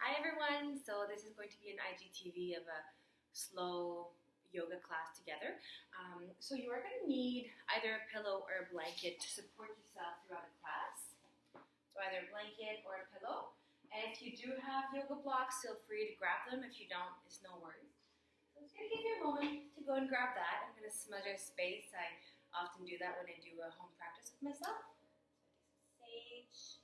Hi everyone! So this is going to be an IGTV of a slow yoga class together. So you are going to need either a pillow or a blanket to support yourself throughout the class. So either a blanket or a pillow. And if you do have yoga blocks, feel free to grab them. If you don't, it's no worries. So I'm just going to give you a moment to go and grab that. I'm going to smudge a space. I often do that when I do a home practice with myself. So I take some sage.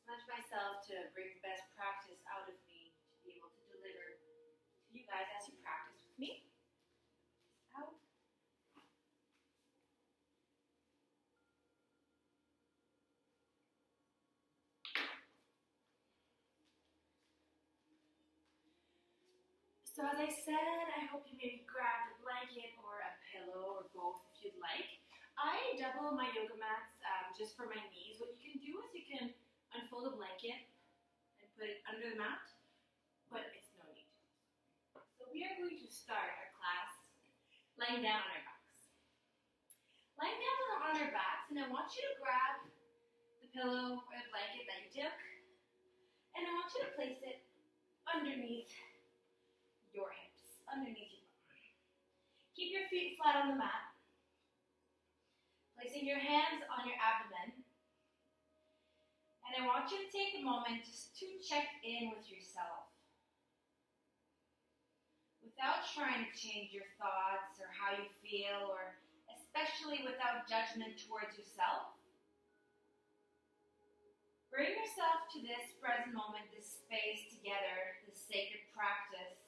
Smudge myself to bring the best practice out of me to be able to deliver to you guys as you practice with me. Out. So as I said, I hope you maybe grab a blanket or a pillow or both if you'd like. I double my yoga mats just for my knees. What you can do is you can unfold a blanket and put it under the mat, but it's no need to. So we are going to start our class lying down on our backs. Lying down on our backs, and I want you to grab the pillow or the blanket that you took, and I want you to place it underneath your hips, underneath your body. Keep your feet flat on the mat, placing your hands on your abdomen. And I want you to take a moment just to check in with yourself. Without trying to change your thoughts or how you feel, or especially without judgment towards yourself. Bring yourself to this present moment, this space together, this sacred practice.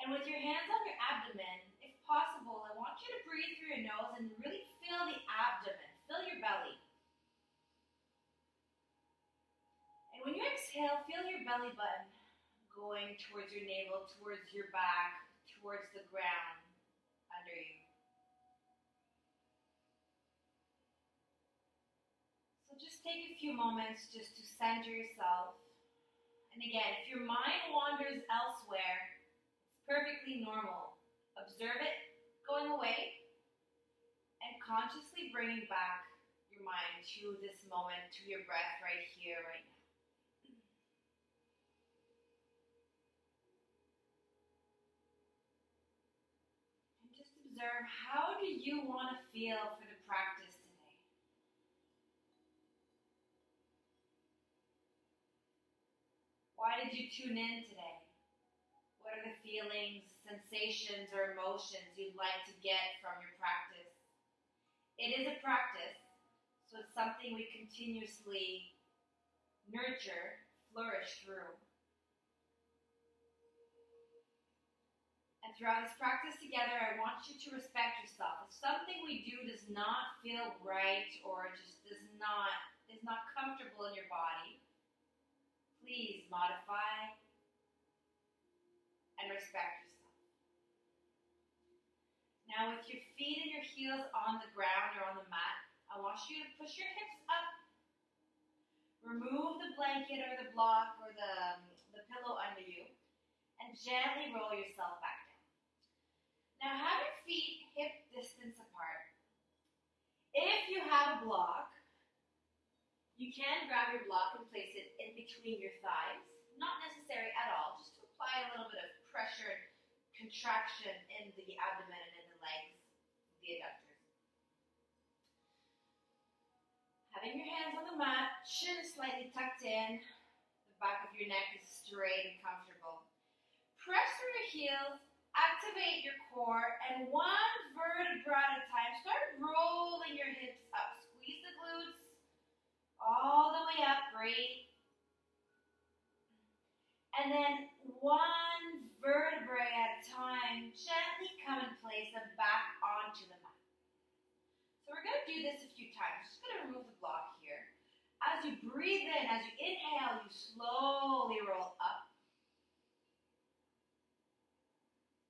And with your hands on your abdomen, if possible, I want you to breathe through your nose and really feel the abdomen, feel your belly. And when you exhale, feel your belly button going towards your navel, towards your back, towards the ground under you. So just take a few moments just to center yourself. And again, if your mind wanders elsewhere, it's perfectly normal. Observe it going away and consciously bringing back your mind to this moment, to your breath right here, right now. And just observe, how do you want to feel for the practice today? Why did you tune in today? What are the feelings, sensations, or emotions you'd like to get from your practice? It is a practice, so it's something we continuously nurture, flourish through. And throughout this practice together, I want you to respect yourself. If something we do does not feel right or just is not comfortable in your body, please modify and respect yourself. Now with your feet and your heels on the ground or on the mat, I want you to push your hips up. Remove the blanket or the block or the pillow under you and gently roll yourself back down. Now have your feet hip distance apart. If you have a block, you can grab your block and place it in between your thighs. Not necessary at all, just to apply a little bit of pressure and contraction in the abdomen and in the legs, the adductors. Having your hands on the mat, chin is slightly tucked in, the back of your neck is straight and comfortable. Press through your heels, activate your core, and one vertebra at a time, start rolling your hips up. Squeeze the glutes all the way up, breathe. And then one vertebrae at a time, gently come in place and back onto the mat. So we're going to do this a few times. Just going to remove the block here. As you breathe in, as you inhale, you slowly roll up.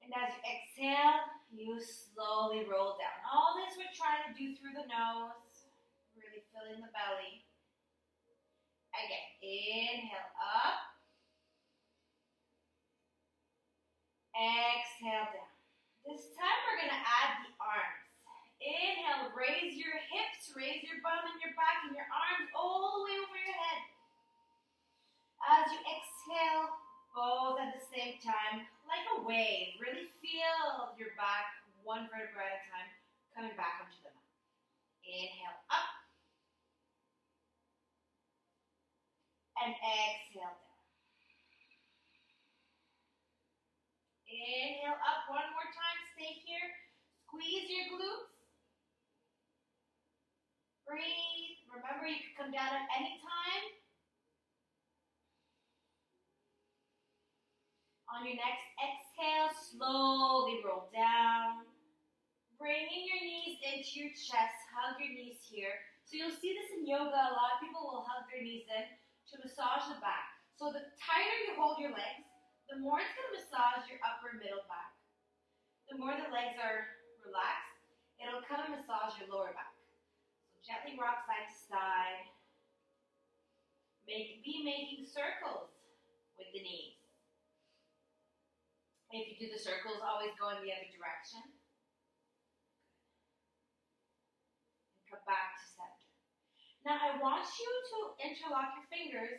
And as you exhale, you slowly roll down. All this we're trying to do through the nose, really filling the belly. Again, inhale up. Exhale down. This time we're going to add the arms. Inhale, raise your hips, raise your bum and your back and your arms all the way over your head. As you exhale, both at the same time, like a wave. Really feel your back, one vertebra at a time, coming back onto the mat. Inhale up. And exhale down. Inhale up one more time. Stay here. Squeeze your glutes. Breathe. Remember, you can come down at any time. On your next exhale, slowly roll down. Bringing your knees into your chest. Hug your knees here. So you'll see this in yoga. A lot of people will hug their knees in to massage the back. So the tighter you hold your legs, the more it's going to massage your upper middle back. The more the legs are relaxed, it'll come and massage your lower back. So gently rock side to side. Be making circles with the knees. If you do the circles, always go in the other direction. And come back to center. Now I want you to interlock your fingers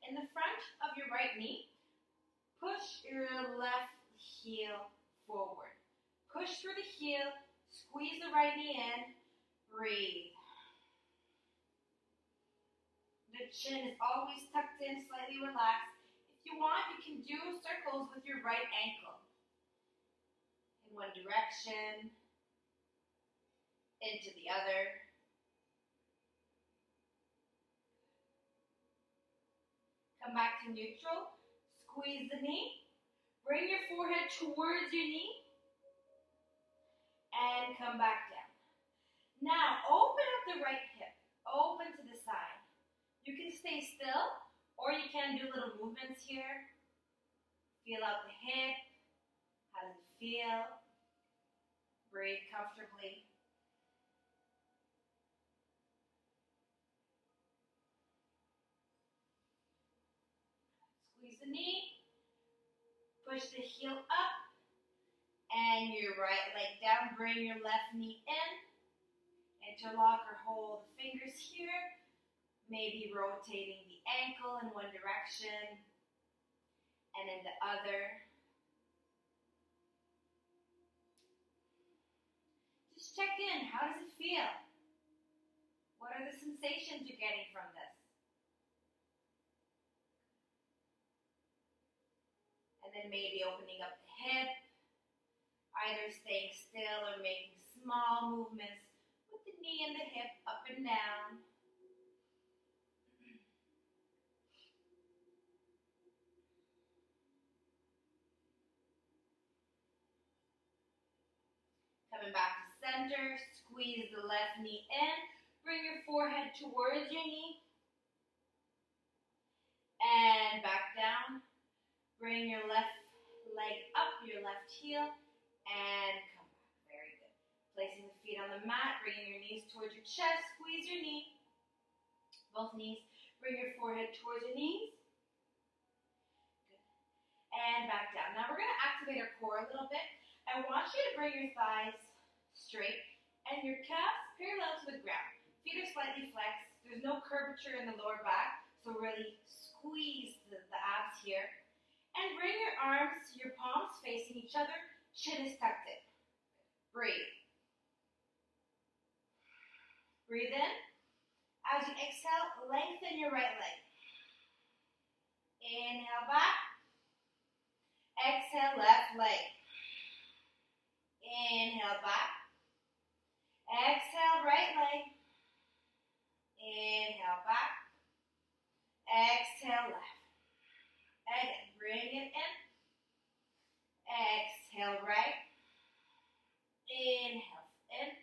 in the front of your right knee. Push your left heel forward. Push through the heel, squeeze the right knee in, breathe. The chin is always tucked in, slightly relaxed. If you want, you can do circles with your right ankle. In one direction, into the other. Come back to neutral. Squeeze the knee. Bring your forehead towards your knee. And come back down. Now, open up the right hip. Open to the side. You can stay still, or you can do little movements here. Feel out the hip. How does it feel? Breathe comfortably. Squeeze the knee. Push the heel up. And your right leg down. Bring your left knee in. Interlock or hold the fingers here. Maybe rotating the ankle in one direction and in the other. Just check in. How does it feel? What are the sensations you're getting from this? And then maybe opening up the hip, either staying still or making small movements with the knee and the hip up and down. Coming back to center, squeeze the left knee in, bring your forehead towards your knee, and back down. Bring your left leg up, your left heel, and come back. Very good. Placing the feet on the mat, bringing your knees towards your chest, squeeze your knee, both knees. Bring your forehead towards your knees. Good. And back down. Now we're going to activate our core a little bit. I want you to bring your thighs straight and your calves parallel to the ground. Feet are slightly flexed. There's no curvature in the lower back, so really squeeze the abs here. And bring your arms, your palms facing each other. Chin is tucked in. Breathe. Breathe in. As you exhale, lengthen your right leg. Inhale back. Exhale, left leg. Inhale back. Exhale, right leg. Inhale back. Exhale, left. Again, bring it in. Exhale, right. Inhale in.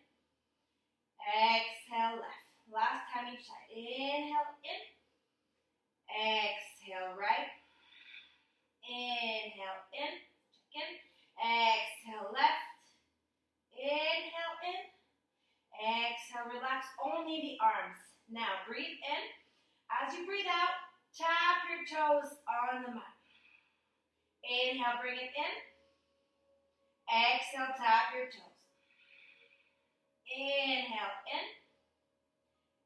Exhale, left. Last time each side. Inhale in. Exhale right. Inhale in. Check in. Exhale left. Inhale in. Exhale, relax only the arms. Now breathe in. As you breathe out, tap your toes on the mat. Inhale, bring it in. Exhale, tap your toes. Inhale in.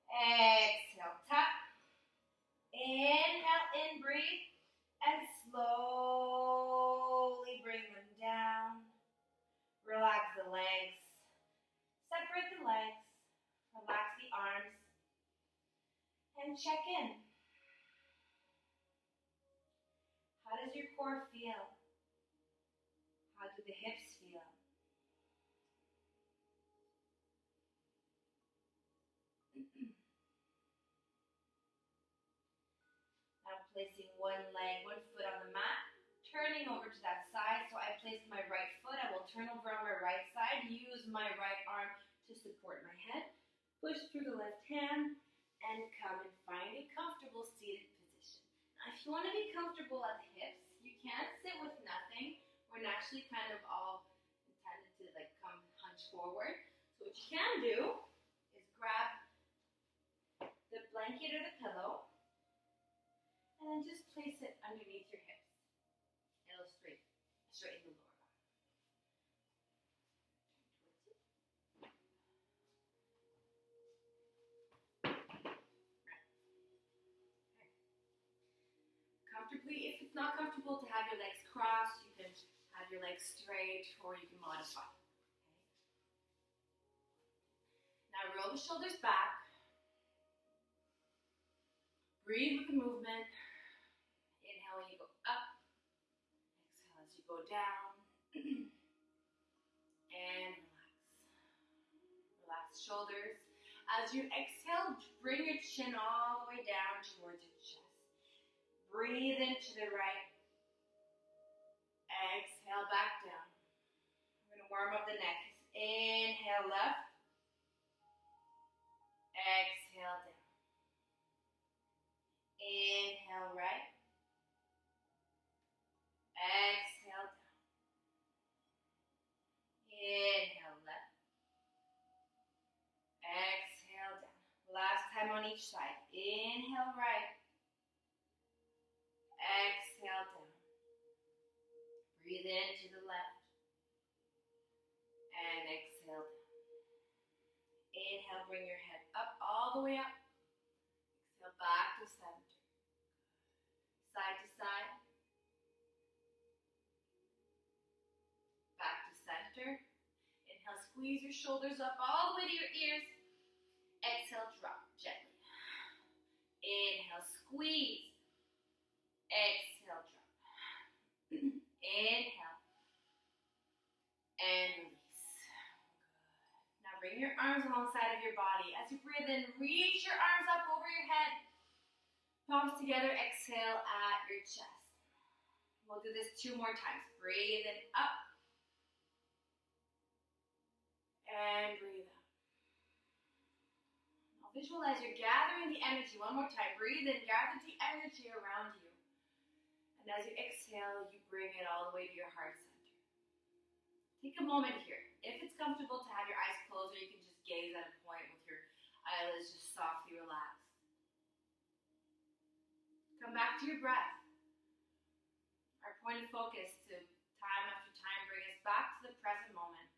Exhale, tap. Inhale in, breathe. And slowly bring them down. Relax the legs. Separate the legs. Relax the arms. And check in. How does your core feel? How do the hips feel? Now placing one foot on the mat, turning over to that side. So I placed my right foot. I will turn over on my right side, use my right arm to support my head. Push through the left hand and come and find a comfortable seated position. Now, if you want to be comfortable at the hips, you can sit with nothing. We're naturally kind of all intended to like come hunch forward. So what you can do is grab the blanket or the pillow and then just place it underneath your hips. It'll straighten the lower back. Comfortably, if it's not comfortable to have your legs crossed, you can have your legs straight or you can modify. Okay. Now roll the shoulders back. Breathe with the movement. Inhale when you go up. Exhale as you go down. And relax. Relax shoulders. As you exhale, bring your chin all the way down towards your chest. Breathe into the right. Exhale back down. We're going to warm up the neck. Inhale left. Exhale down. Inhale right. Exhale down. Inhale left. Exhale down. Last time on each side. Inhale right. Exhale down. Breathe into the left. And exhale down. Inhale, bring your head up, all the way up. Exhale, back to center. Side to side. Back to center. Inhale, squeeze your shoulders up all the way to your ears. Exhale, drop gently. Inhale, squeeze. Exhale, drop. Inhale. And release. Good. Now bring your arms alongside of your body. As you breathe in, reach your arms up over your head. Palms together, exhale at your chest. We'll do this 2 more times. Breathe in, up. And breathe out. Now visualize you're gathering the energy. One more time. Breathe in, gather the energy around you. And as you exhale, you bring it all the way to your heart center. Take a moment here. If it's comfortable to have your eyes closed, or you can just gaze at a point with your eyelids just softly relaxed. Come back to your breath. Our point of focus to time after time bring us back to the present moment.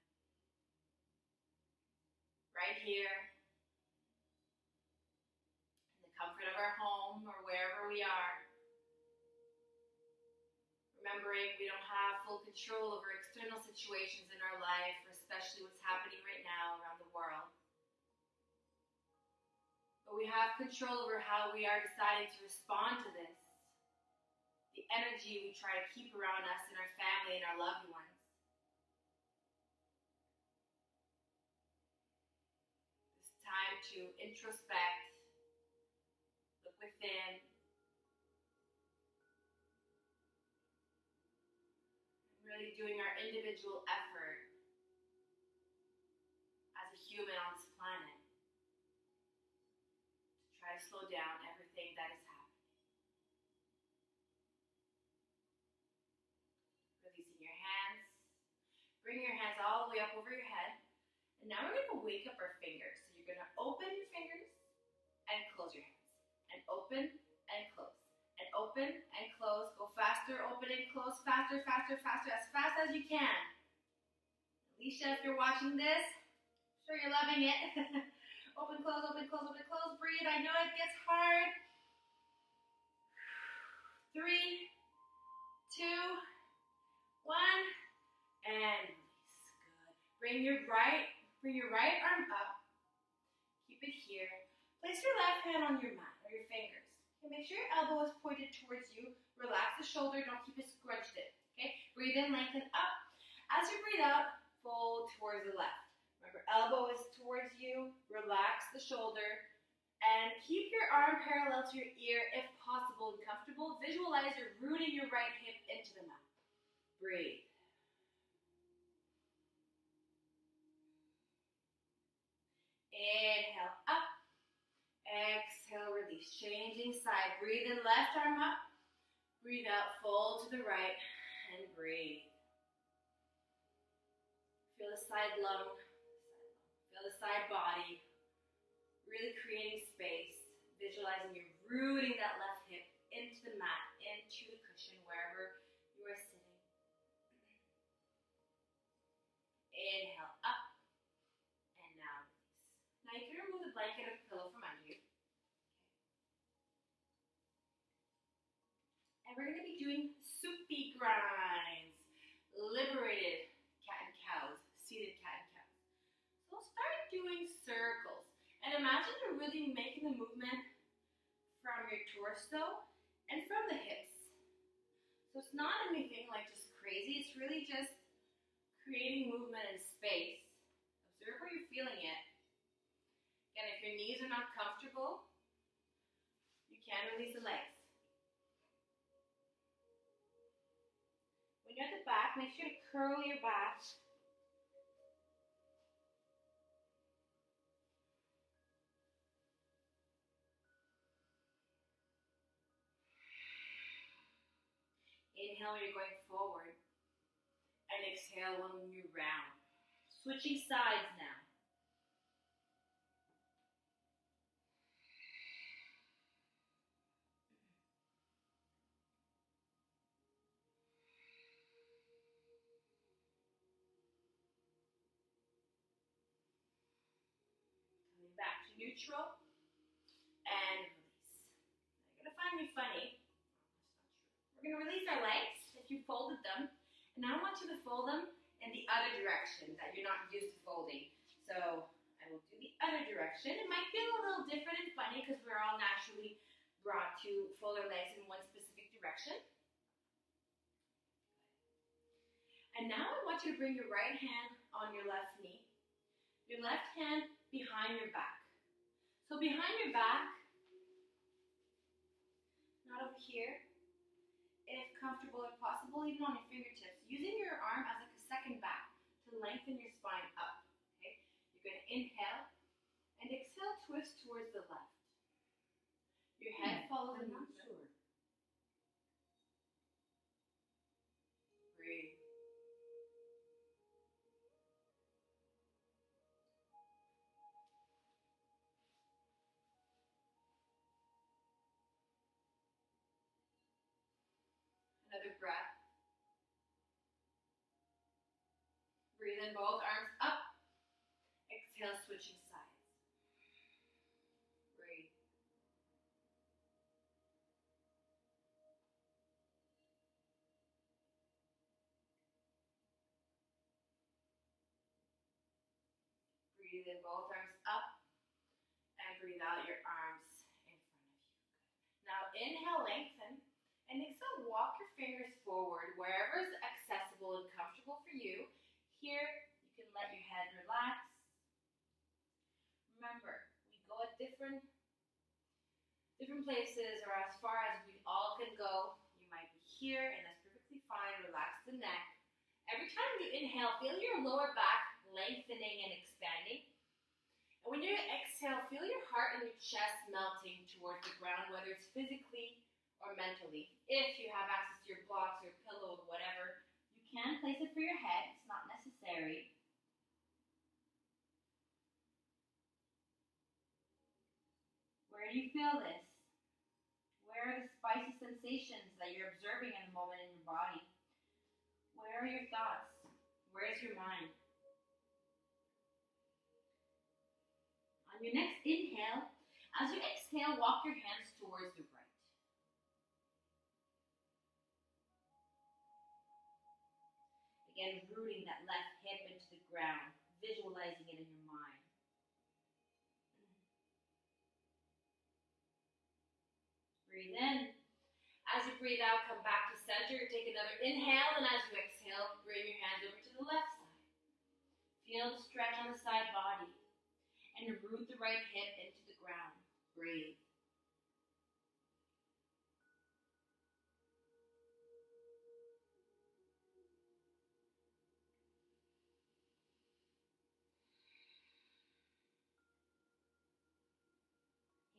Right here. In the comfort of our home or wherever we are. Remembering we don't have full control over external situations in our life, or especially what's happening right now around the world. But we have control over how we are deciding to respond to this. The energy we try to keep around us and our family and our loved ones. It's time to introspect, look within, really doing our individual effort as a human on this planet. down everything that is happening. Releasing your hands. Bring your hands all the way up over your head. And now we're going to wake up our fingers. So you're going to open your fingers and close your hands. And open and close. And open and close. Go faster, open and close. Faster, faster, faster. As fast as you can. Alicia, if you're watching this, I'm sure you're loving it. Open, close, open, close, open, close. Breathe. I know it gets hard. 3, 2, 1, and release. Good. Bring your right arm up. Keep it here. Place your left hand on your mat or your fingers. Okay, make sure your elbow is pointed towards you. Relax the shoulder. Don't keep it scrunched in. Okay. Breathe in, lengthen up. As you breathe out, fold towards the left. Remember, elbow is towards you. Relax the shoulder. And keep your arm parallel to your ear if possible and comfortable. Visualize you're rooting your right hip into the mat. Breathe. Inhale up. Exhale, release. Changing side. Breathe in, left arm up. Breathe out, fold to the right. And breathe. Feel the side lung. Feel the side body. Really creating space. Visualizing you're rooting that left hip into the mat, into the cushion, wherever you are sitting. Inhale up. And now release. Now you can remove the blanket or pillow from under you. And we're going to be doing soupy grinds. Liberated cat and cows. Seated cat and cows. So start doing circles. And imagine you're really making the movement from your torso and from the hips. So it's not anything like just crazy. It's really just creating movement and space. Observe where you're feeling it. Again, if your knees are not comfortable, you can release the legs. When you're at the back, make sure to curl your back. Inhale when you're going forward. And exhale when you're round. Switching sides now. Coming back to neutral. And release. Now you're going to find me funny. We're going to release our legs if you folded them. And now I want you to fold them in the other direction that you're not used to folding. So I will do the other direction. It might feel a little different and funny because we're all naturally brought to fold our legs in one specific direction. And now I want you to bring your right hand on your left knee. Your left hand behind your back. So behind your back, not over here. If comfortable or possible, even on your fingertips, using your arm as like a second back to lengthen your spine up. Okay, you're going to inhale and exhale, twist towards the left. Your head follows the movement. Breathe. Another breath. Breathe in, both arms up. Exhale, switching sides. Breathe. Breathe in, both arms up. And breathe out your arms in front of you. Good. Now inhale, lengthen. And exhale, walk your fingers forward wherever is accessible and comfortable for you. Here, you can let your head relax. Remember, we go at different places or as far as we all can go. You might be here, and that's perfectly fine. Relax the neck. Every time you inhale, feel your lower back lengthening and expanding. And when you exhale, feel your heart and your chest melting towards the ground, whether it's physically or mentally. If you have access to your blocks or pillow or whatever, you can place it for your head. It's not necessary. Where do you feel this? Where are the spicy sensations that you're observing in the moment in your body? Where are your thoughts? Where is your mind? On your next inhale, as you exhale, walk your hands towards the right. Again, rooting that left hip into the ground, visualizing it in your mind. Breathe in. As you breathe out, come back to center. Take another inhale, and as you exhale, bring your hands over to the left side. Feel the stretch on the side body, and root the right hip into the ground. Breathe.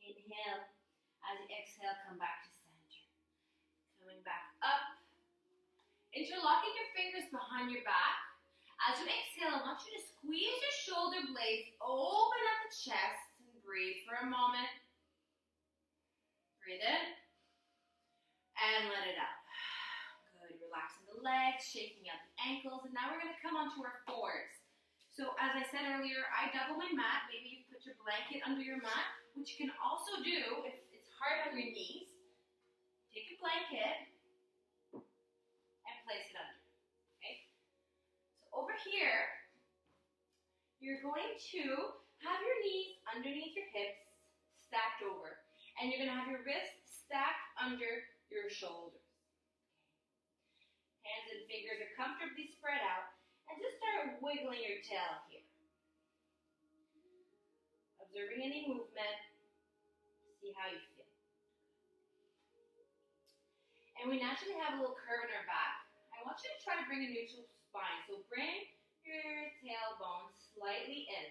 Inhale. As you exhale, come back to center. Coming back up. Interlocking your fingers behind your back. As you exhale, I want you to squeeze your shoulder blades, open up the chest, and breathe for a moment. Breathe in. And let it out. Good. Relaxing the legs, shaking out the ankles, and now we're going to come onto our fours. So as I said earlier, I double my mat. Maybe you put your blanket under your mat, which you can also do if it's hard on your knees. Take a blanket and place it under. Okay? So over here, you're going to have your knees underneath your hips, stacked over. And you're going to have your wrists stacked under your shoulders. Hands and fingers are comfortably spread out. And just start wiggling your tail here. Observing any movement. See how you feel. And we naturally have a little curve in our back. I want you to try to bring a neutral spine. So bring your tailbone slightly in.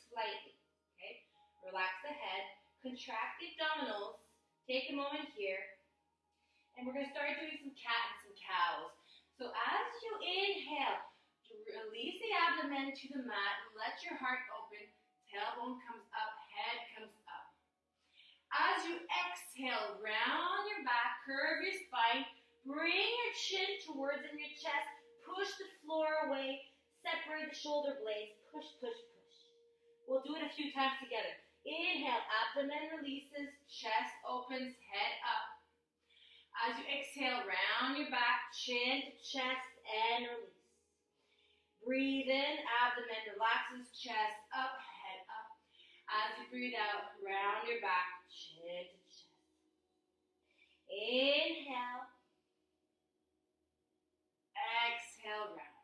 Slightly. Okay? Relax the head. Contract the abdominals. Take a moment here. And we're going to start doing some cat and some cows. So as you inhale, release the abdomen to the mat. Let your heart open. Tailbone comes up. Head comes up. As you exhale, round your back. Curve your spine. Bring your chin towards in your chest. Push the floor away. Separate the shoulder blades. Push, push, push. We'll do it a few times together. Inhale. Abdomen releases. Chest opens. Head up. As you exhale, round your back. Chin to chest and release. Breathe in, abdomen relaxes, chest up, head up. As you breathe out, round your back, chin to chest. Inhale. Exhale, round.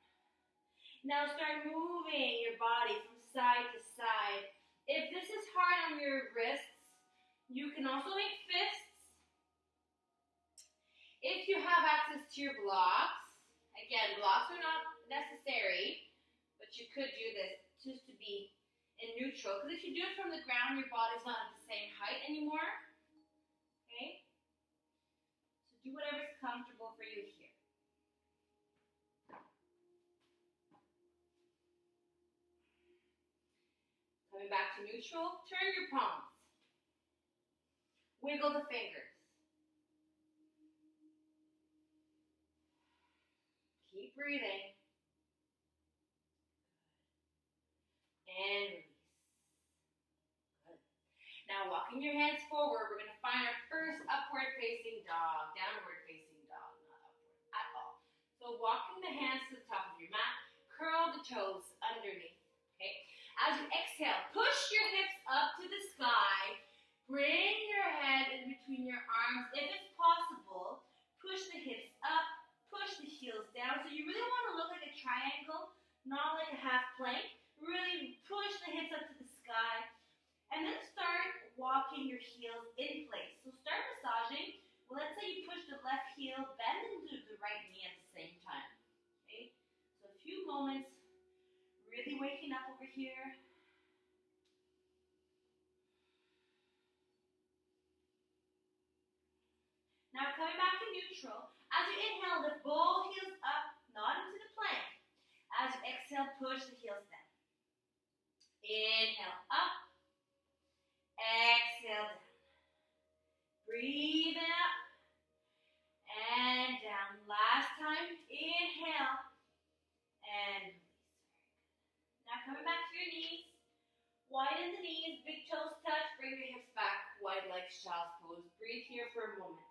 Now start moving your body from side to side. If this is hard on your wrists, you can also make fists. If you have access to your blocks, again, blocks are not necessary, but you could do this just to be in neutral. Because if you do it from the ground, your body's not at the same height anymore. Okay? So do whatever's comfortable for you here. Coming back to neutral, turn your palms. Wiggle the fingers. Keep breathing. And release. Good. Now walking your hands forward, we're going to find our first upward facing dog. Downward facing dog, not upward at all. So walking the hands to the top of your mat, curl the toes underneath. Okay. As you exhale, push your hips up to the sky. Bring your head in between your arms. If it's possible, push the hips up, push the heels down. So you really want to look like a triangle, not like a half plank. Really push the hips up to the sky. And then start walking your heels in place. So start massaging. Well, let's say you push the left heel, bend into the right knee at the same time. Okay? So a few moments, really waking up over here. coming back to neutral. As you inhale, lift both heels up, not into the plank. As you exhale, push the heels down. Inhale, up. Exhale, down. Breathe in, up. And down. Last time, inhale. And release. Now coming back to your knees. Widen the knees, big toes touch, bring your hips back, wide legs, child's pose. Breathe here for a moment.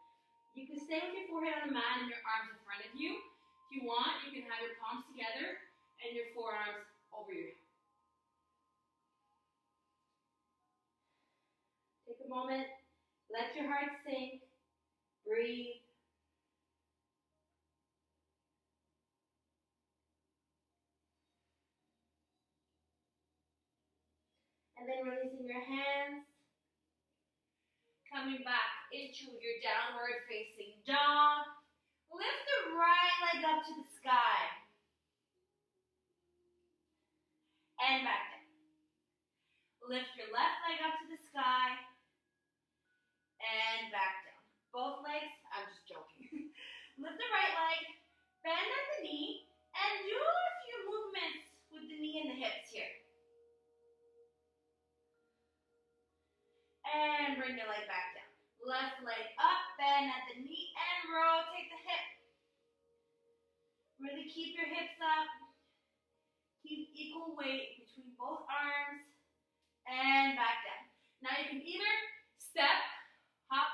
You can stay with your forehead on the mat and your arms in front of you. If you want, you can have your palms together and your forearms over your head. Take a moment, let your heart sink, breathe. And then releasing your hands, coming back into your downward facing dog. Lift the right leg up to the sky. And back down. Lift your left leg up to the sky. And back down. Both legs, I'm just joking. Lift the right leg, bend at the knee, and do a few movements with the knee and the hips here. And bring the leg back down. Left leg up, bend at the knee, and rotate the hip. Really keep your hips up. Keep equal weight between both arms. And back down. Now you can either step, hop,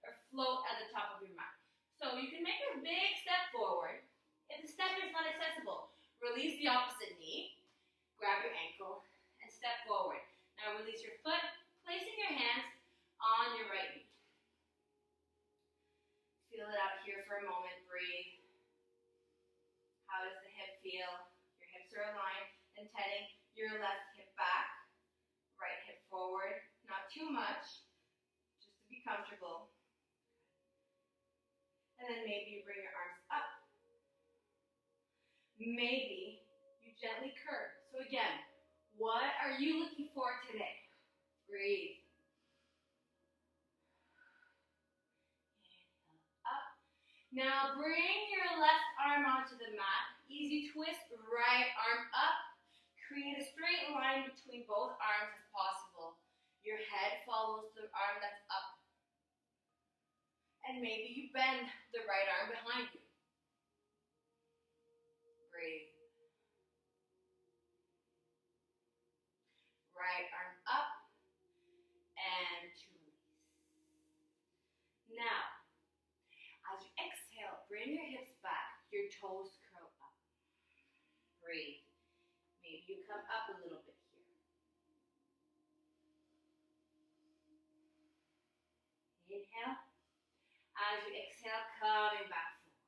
or float at the top of your mat. So you can make a big step forward. If the step is not accessible, release the opposite knee, grab your ankle, and step forward. Now release your foot, placing your hands on your right knee. Feel it out here for a moment, breathe. How does the hip feel? Your hips are aligned and tetting your left hip back, right hip forward, not too much, just to be comfortable. And then maybe you bring your arms up. Maybe you gently curve. So again, what are you looking for today? Breathe. Inhale, up. Now bring your left arm onto the mat. Easy twist, right arm up. Create a straight line between both arms as possible. Your head follows the arm that's up. And maybe you bend the right arm behind you. Breathe. Right arm up and to release. Now, as you exhale, bring your hips back, your toes curl up. Breathe. Maybe you come up a little bit here. Inhale. As you exhale, coming back forward.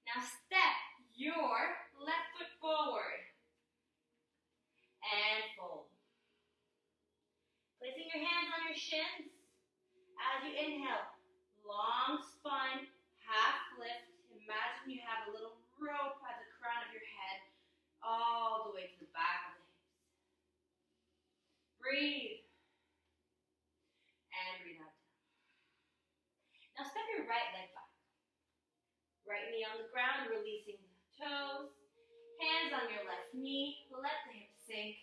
Now step your left foot forward and fold. Placing your hands on your shins. As you inhale, long spine, half lift. Imagine you have a little rope at the crown of your head, all the way to the back of the hips. Breathe. And breathe out. Now step your right leg back. Right knee on the ground, releasing the toes. Hands on your left knee. Let the hips sink.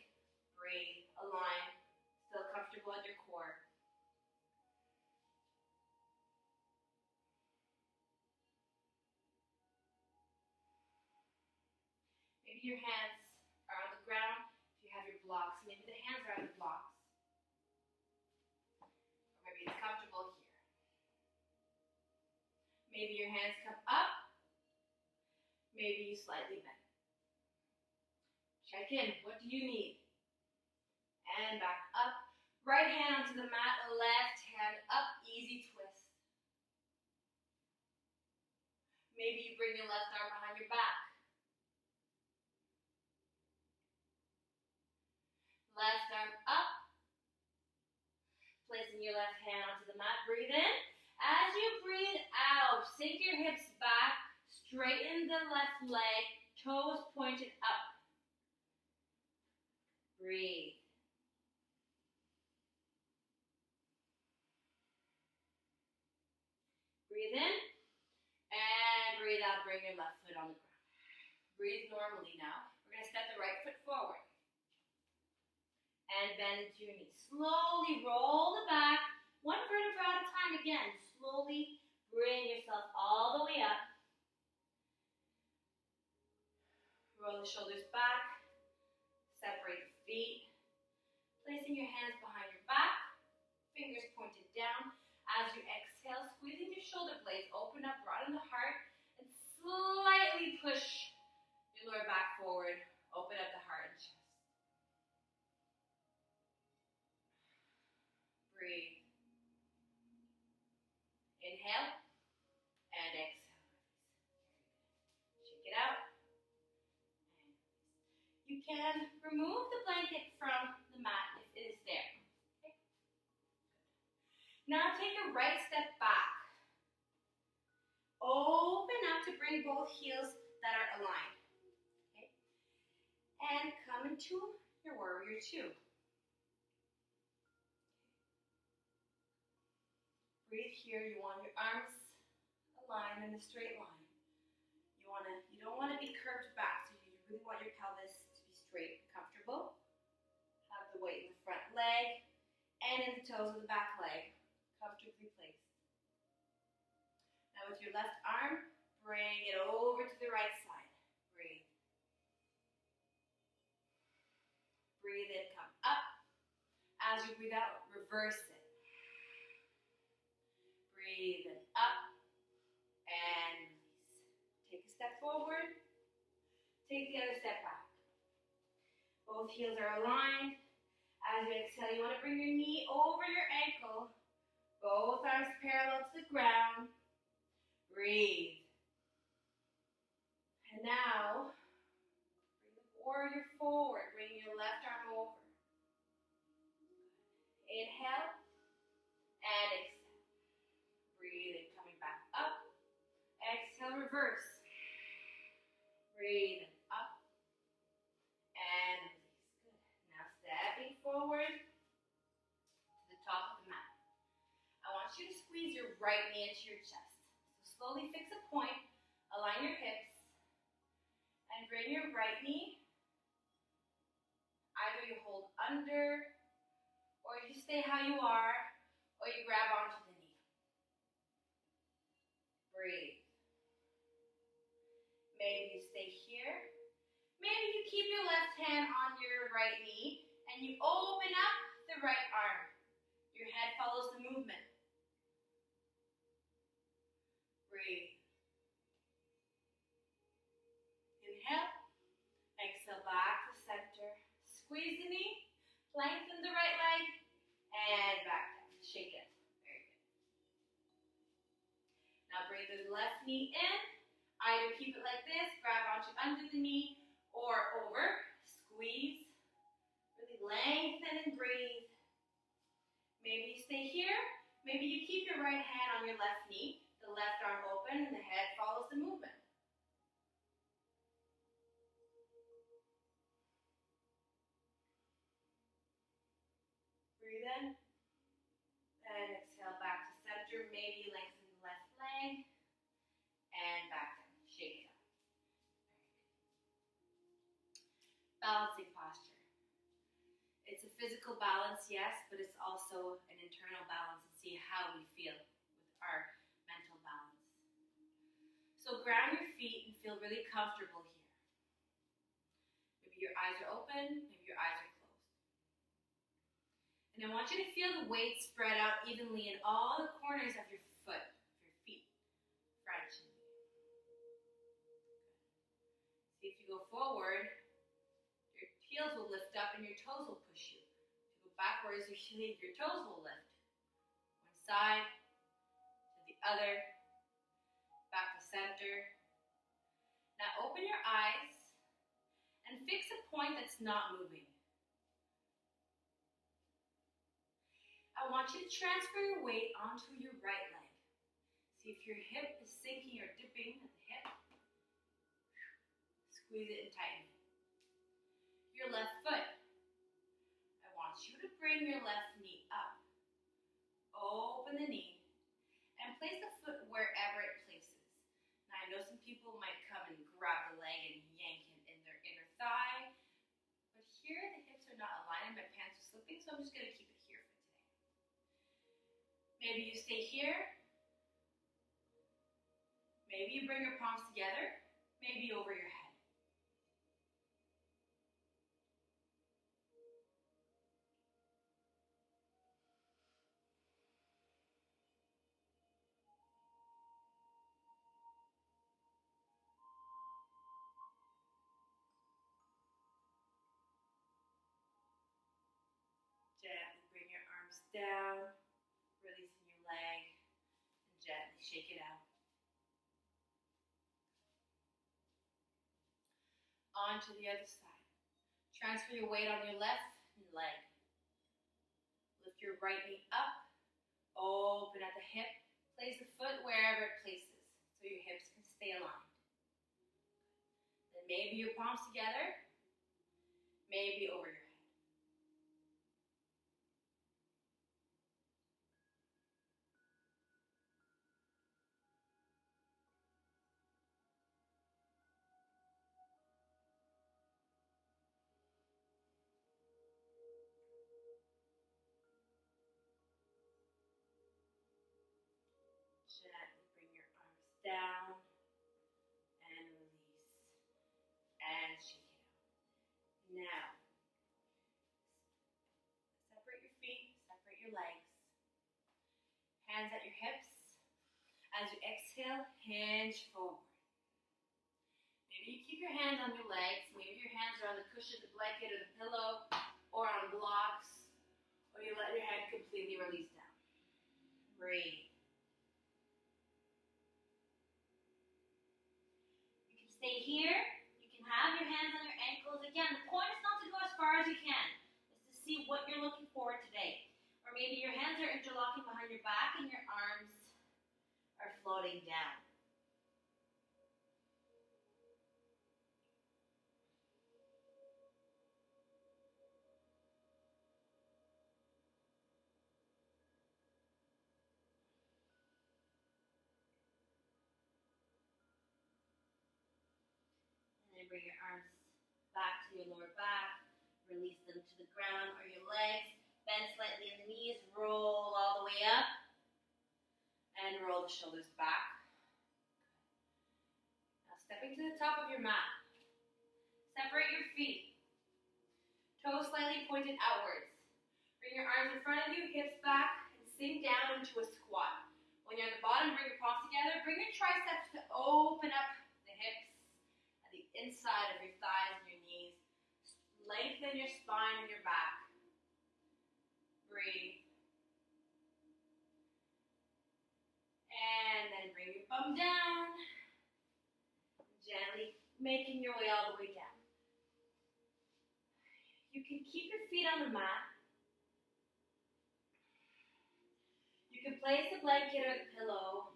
Breathe. Align. Still comfortable at your core. Maybe your hands are on the ground. If you have your blocks, maybe the hands are on the blocks. Or maybe it's comfortable here. Maybe your hands come up. Maybe you slightly bend. Check in. What do you need? And back up. Right hand onto the mat. Left hand up. Easy twist. Maybe you bring your left arm behind your back. Left arm up. Placing your left hand onto the mat. Breathe in. As you breathe out, sink your hips back. Straighten the left leg. Toes pointed up. Breathe. Breathe in. now bring your left foot on the ground. Breathe normally now. We're going to step the right foot forward. And bend into your knee. Slowly roll the back, one vertebra at a time. Again, slowly bring yourself all the way up. Roll the shoulders back. Separate the feet. Placing your hands behind your back. Fingers pointed down. As you exhale, squeezing your shoulder blades, open up, broaden the heart, and slightly push your lower back forward. Open up the heart and chest. Breathe. Inhale and exhale. Shake it out. And you can remove the blanket from the mat if it is there. Okay. Now take a right step back. Open up to bring both heels that are aligned. Okay. And come into your warrior two. Breathe here. You want your arms aligned in a straight line. You don't want to be curved back, so you really want your pelvis to be straight, comfortable. Have the weight in the front leg and in the toes of the back leg, comfortably placed. Now with your left arm, bring it over to the right side. Breathe. Breathe in, come up. As you breathe out, reverse it. Breathe in, up, and release. Take a step forward, take the other step back. Both heels are aligned. As you exhale, you want to bring your knee over your ankle. Both arms parallel to the ground. Breathe. And now, bring the warrior forward. Bring your left arm over. Inhale and exhale. Breathe in, coming back up. Exhale, reverse. Breathe in, up. And release. Good. Now stepping forward to the top of the mat. I want you to squeeze your right knee into your chest. So slowly fix a point. Align your hips. And bring your right knee. Either you hold under, or you stay how you are, or you grab onto the knee. Breathe. Maybe you stay here. Maybe you keep your left hand on your right knee and you open up the right arm. Your head follows the movement. Breathe. Inhale. Exhale back to center. Squeeze the knee. Lengthen the right leg. And back down. Shake it. Very good. Now bring the left knee in. Either keep it like this, grab onto under the knee, or over. Squeeze. Really lengthen and breathe. Maybe you stay here. Maybe you keep your right hand on your left knee. The left arm open and the head follows the movement. Breathe in. And exhale back to center. Maybe lengthen the left leg. And back down. Shake it out. Balancing posture. It's a physical balance, yes, but it's also an internal balance and see how we feel with our mental balance. So ground your feet and feel really comfortable here. Maybe your eyes are open, maybe your eyes are closed. And I want you to feel the weight spread out evenly in all the corners of your foot, your feet, front and knee. See, if you go forward, your heels will lift up and your toes will push you. If you go backwards, your toes will lift. One side to the other, back to center. Now open your eyes and fix a point that's not moving. I want you to transfer your weight onto your right leg. See if your hip is sinking or dipping at the hip. Squeeze it and tighten it. Your left foot. I want you to bring your left knee up. Open the knee and place the foot wherever it places. Now I know some people stay here. Maybe you bring your palms together, maybe over your head. Gently bring your arms down, releasing your leg, and gently shake it out. On to the other side. Transfer your weight on your left leg. Lift your right knee up, open at the hip. Place the foot wherever it places, so your hips can stay aligned. Then maybe your palms together, maybe over your head. Gently bring your arms down and release and shake it out. Now, separate your feet, separate your legs. Hands at your hips. As you exhale, hinge forward. Maybe you keep your hands on your legs. Maybe your hands are on the cushion, the blanket, or the pillow, or on blocks. Or you let your head completely release down. Breathe. Stay here. You can have your hands on your ankles. Again, the point is not to go as far as you can. It's to see what you're looking for today. Or maybe your hands are interlocking behind your back and your arms are floating down. Bring your arms back to your lower back. Release them to the ground or your legs. Bend slightly in the knees. Roll all the way up. And roll the shoulders back. Now stepping to the top of your mat. Separate your feet. Toes slightly pointed outwards. Bring your arms in front of you, hips back, and sink down into a squat. When you're at the bottom, bring your palms together. Bring your triceps to open up the hips. Inside of your thighs and your knees. Lengthen your spine and your back. Breathe. And then bring your bum down. Gently making your way all the way down. You can keep your feet on the mat. You can place the blanket or the pillow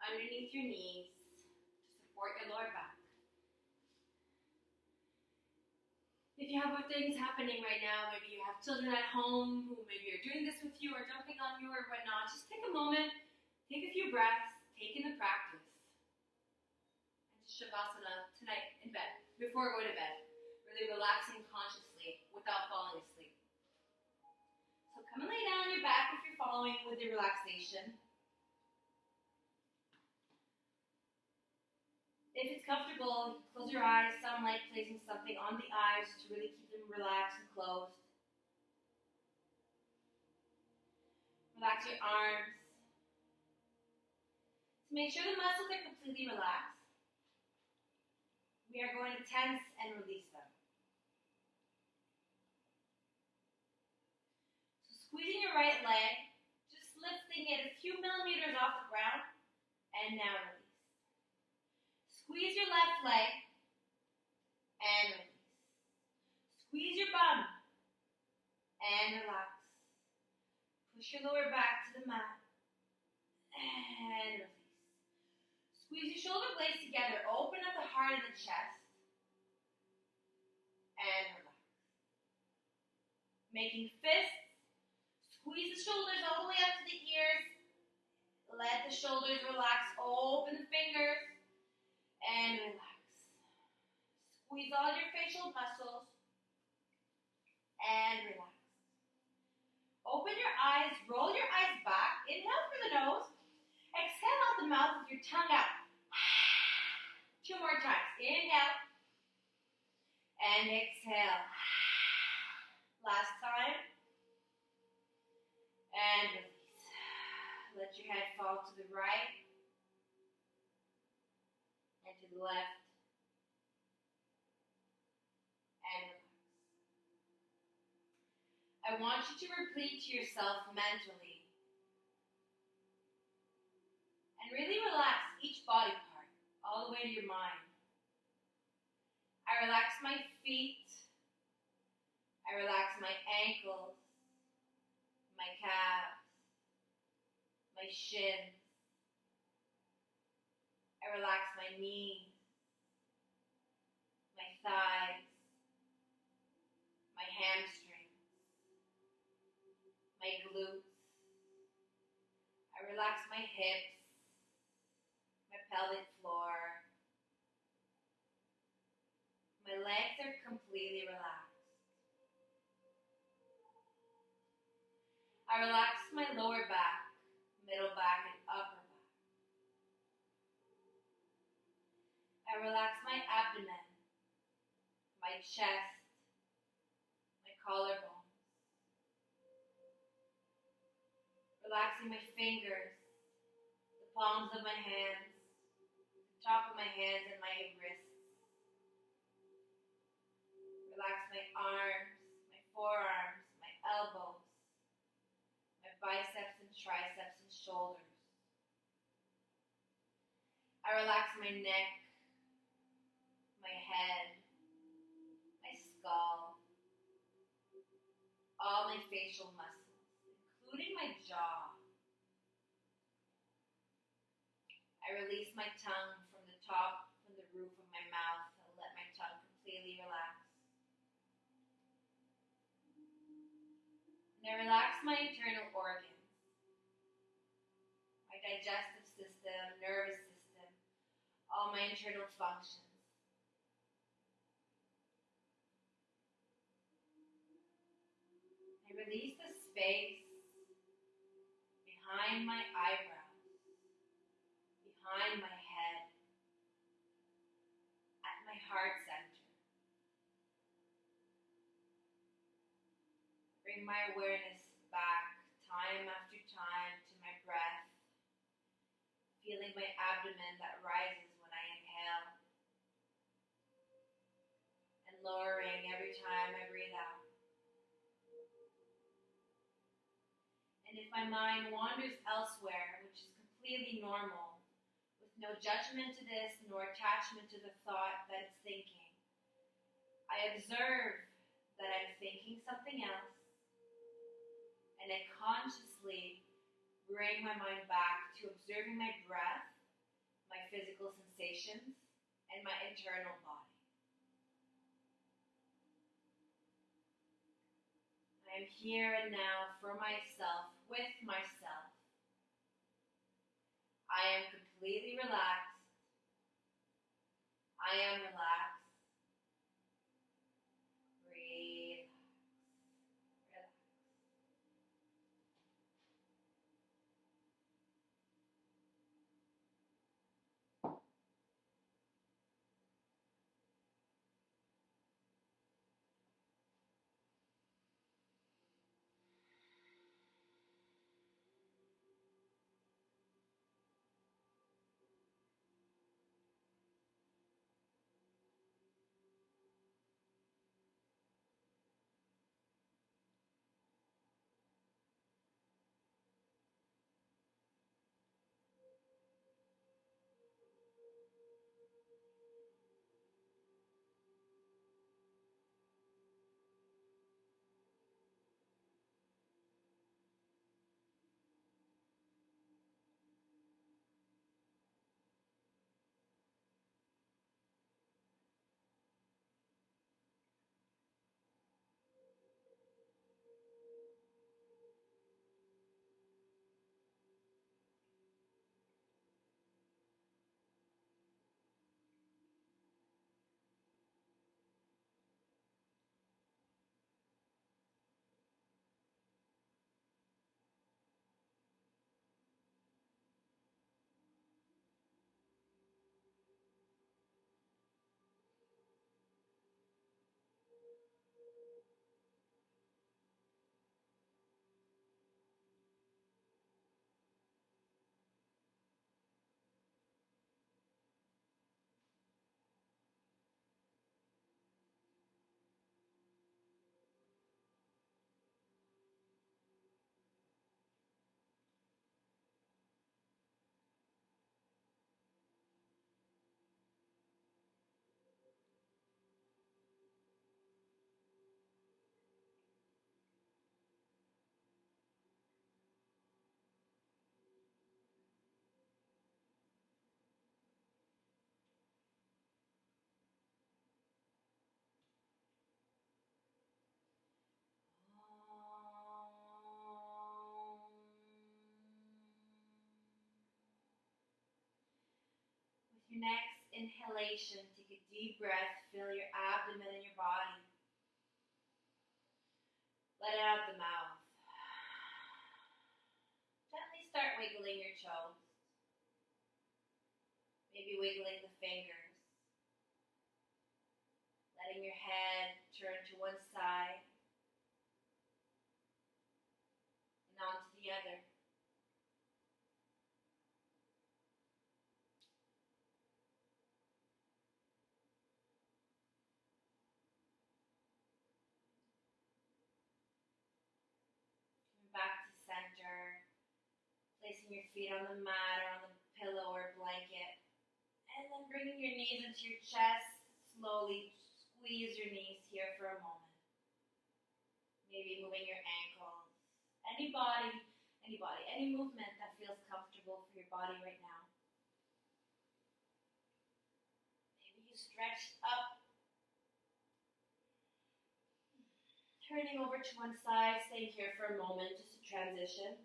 underneath your knees to support your lower back. If you have things happening right now, maybe you have children at home who maybe are doing this with you or jumping on you or whatnot, just take a moment, take a few breaths, take in the practice. And just Shavasana tonight in bed, before going to bed. Really relaxing consciously without falling asleep. So come and lay down on your back if you're following with the relaxation. If it's comfortable, close your eyes. Some like placing something on the eyes to really keep them relaxed and closed. Relax your arms. To make sure the muscles are completely relaxed, we are going to tense and release them. So squeezing your right leg, just lifting it a few millimeters off the ground, and now release. Squeeze your left leg and release. Squeeze your bum and relax. Push your lower back to the mat and release. Squeeze your shoulder blades together. Open up the heart and the chest and relax. Making fists. Squeeze the shoulders all the way up to the ears. Let the shoulders relax. Open the fingers. And relax. Squeeze all your facial muscles. And relax. Open your eyes, roll your eyes back. Inhale through the nose. Exhale out the mouth with your tongue out. 2 more times. Inhale. And exhale. Last time. And release. Let your head fall to the right and to the left. And relax. I want you to repeat to yourself mentally and really relax each body part all the way to your mind. I relax my feet. I relax my ankles, my calves, my shins. I relax my knees, my thighs, my hamstrings, my glutes. I relax my hips, my pelvic floor. My legs are completely relaxed. I relax my lower back, middle back, and upper back. I relax my abdomen, my chest, my collarbones. Relaxing my fingers, the palms of my hands, the top of my hands and my wrists. Relax my arms, my forearms, my elbows, my biceps and triceps and shoulders. I relax my neck, my head, my skull, all my facial muscles, including my jaw. I release my tongue from the roof of my mouth and let my tongue completely relax. And I relax my internal organs, my digestive system, nervous system, all my internal functions. I release the space behind my eyebrows, behind my head, at my heart center. Bring my awareness back time after time to my breath, feeling my abdomen that rises when I inhale and lowering every time I breathe out. And if my mind wanders elsewhere, which is completely normal, with no judgment to this nor attachment to the thought that it's thinking, I observe that I'm thinking something else, and I consciously bring my mind back to observing my breath, my physical sensations, and my internal body. I am here and now for myself, with myself. I am completely relaxed. I am relaxed. Breathe. Relax. Your next inhalation, take a deep breath, fill your abdomen and your body. Let it out the mouth. Gently start wiggling your toes. Maybe wiggling the fingers. Letting your head turn to one side and on to the other. Coming back to center. Placing your feet on the mat or on the pillow or blanket. And then bringing your knees into your chest. Slowly squeeze your knees here for a moment. Maybe moving your ankles. Any movement that feels comfortable for your body right now. Maybe you stretched up. Turning over to one side, staying here for a moment, just to transition.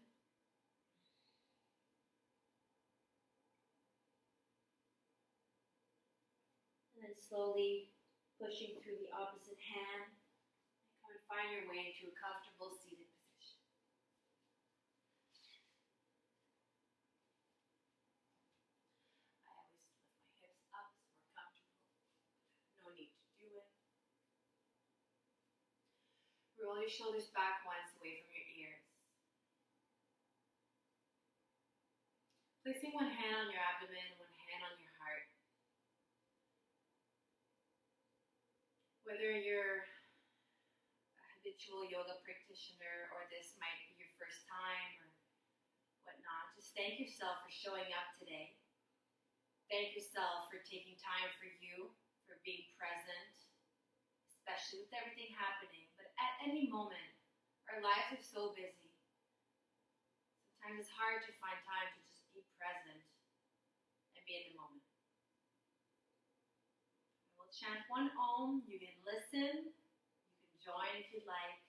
And then slowly pushing through the opposite hand. And come and find your way into a comfortable seated position. I always lift my hips up so we're comfortable. No need to do it. Roll your shoulders back once away from your ears. Placing one hand on your abdomen, one hand on your heart. Whether you're a habitual yoga practitioner or this might be your first time or whatnot, just thank yourself for showing up today. Thank yourself for taking time for you, for being present, especially with everything happening. But at any moment, our lives are so busy. Sometimes it's hard to find time to just be present and be in the moment. We'll chant one Om. You can listen. You can join if you'd like.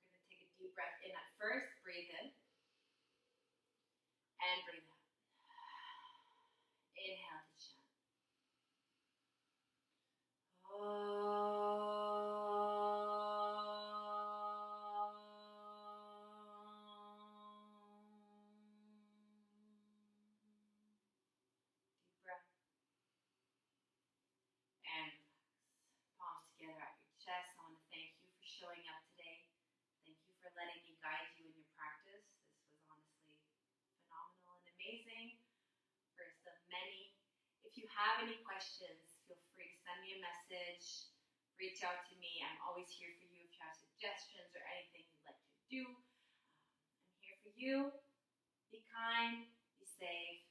We're going to take a deep breath in at first. Breathe in. And breathe out. Inhale to chant. Deep breath. And relax. Palms together at your chest. I want to thank you for showing up today. Thank you for letting me guide you in your practice. This was honestly phenomenal and amazing. First of many. If you have any questions, feel free to send me a message. Reach out to me. I'm always here for you if you have suggestions or anything you'd like to do. I'm here for you. Be kind, be safe,